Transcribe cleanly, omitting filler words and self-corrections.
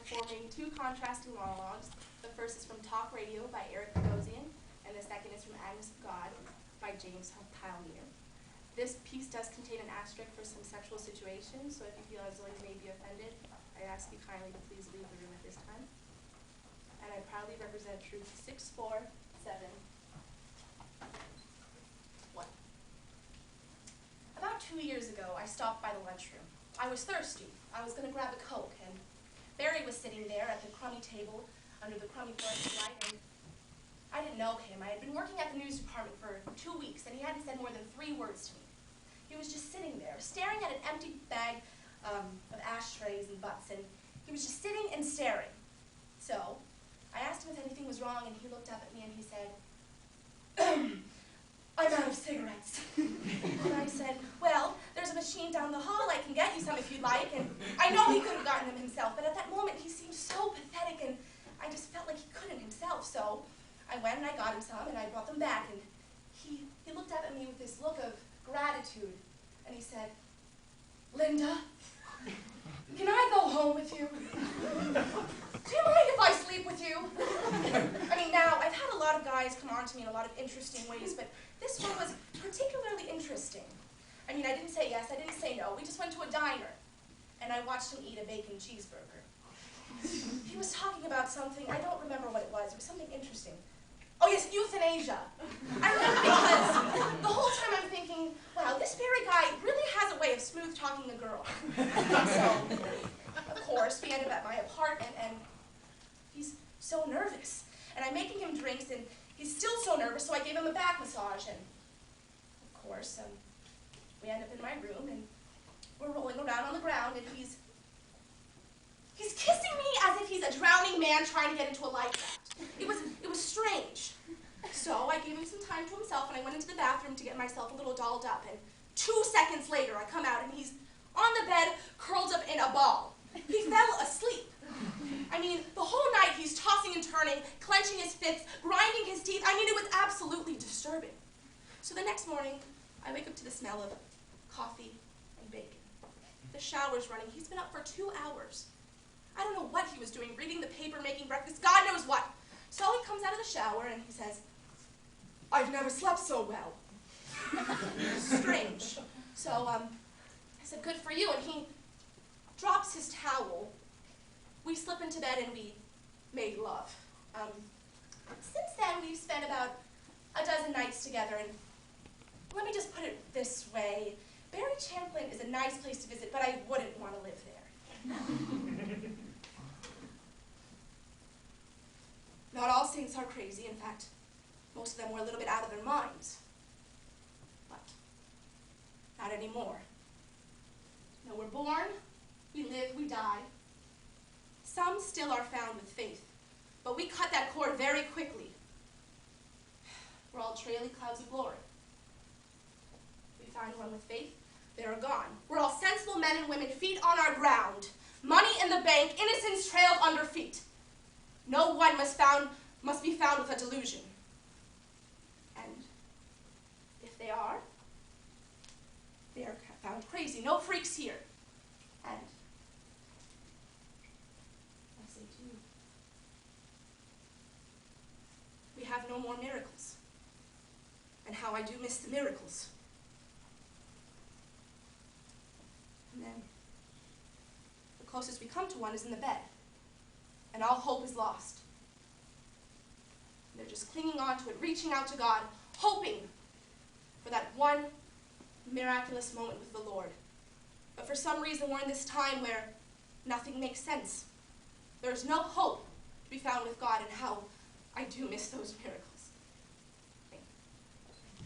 performing two contrasting monologues. The first is from Talk Radio by Eric Bogosian, and the second is from Agnes of God by James Pioneer. This piece does contain an asterisk for some sexual situations, so if you feel as though you may be offended, I ask you kindly to please leave the room at this time. And I proudly represent Troop 647. About 2 years ago, I stopped by the lunchroom. I was thirsty. I was going to grab a Coke, and Barry was sitting there at the crummy table under the crummy fluorescent light, and I didn't know him. I had been working at the news department for 2 weeks, and he hadn't said more than 3 words to me. He was just sitting there, staring at an empty bag of ashtrays and butts, and he was just sitting and staring. So I asked him if anything was wrong, and he looked up at me and he said, "I'm out of cigarettes." And I said, "Well, there's a machine down the hall. I can get you some if you'd like." And I know he could have gotten them himself, but at that moment he seemed so pathetic, and I just felt like he couldn't himself. So I went and I got him some, and I brought them back, and he looked up at me with this look of gratitude, and he said, "Linda, can I go home with you? Do you mind if I sleep with you?" I mean, now, I've had a lot of guys come on to me in a lot of interesting ways, but this one was particularly interesting. I mean, I didn't say yes, I didn't say no. We just went to a diner, and I watched him eat a bacon cheeseburger. He was talking about something, I don't remember what it was something interesting. Oh yes, euthanasia. I remember because the whole time I'm thinking, wow, this Barry guy really has a way of smooth talking a girl. So, of course, we ended up at my apartment, and he's so nervous. And I'm making him drinks, and he's still so nervous, so I gave him a back massage, and of course, we end up in my room, and we're rolling around on the ground, and he's kissing me as if he's a drowning man trying to get into a life raft. It was strange. So I gave him some time to himself, and I went into the bathroom to get myself a little dolled up, and 2 seconds later I come out, and he's on the bed, curled up in a ball. He fell asleep. I mean, the whole night he's tossing and turning, clenching his fists, grinding his teeth. I mean, it was absolutely disturbing. So the next morning, I wake up to the smell of coffee and bacon. The shower's running. He's been up for 2 hours. I don't know what he was doing, reading the paper, making breakfast, God knows what. So he comes out of the shower and he says, "I've never slept so well." Strange. So I said, "Good for you," and he drops his towel. We slip into bed and we made love. Since then, we've spent about a dozen nights together, and let me just put it this way. Barry Champlin is a nice place to visit, but I wouldn't want to live there. Not all saints are crazy. In fact, most of them were a little bit out of their minds. But not anymore. No, we're born, we live, we die. Some still are found with faith, but we cut that cord very quickly. We're all trailing clouds of glory. We find one with faith, they're gone. We're all sensible men and women, feet on our ground. Money in the bank, innocence trailed under feet. No one must be found with a delusion. And if they are found crazy. No freaks here. And I say to you, we have no more miracles. And how I do miss the miracles. And then the closest we come to one is in the bed. And all hope is lost. And they're just clinging on to it, reaching out to God, hoping for that one miraculous moment with the Lord. But for some reason, we're in this time where nothing makes sense. There is no hope to be found with God, and how I do miss those miracles.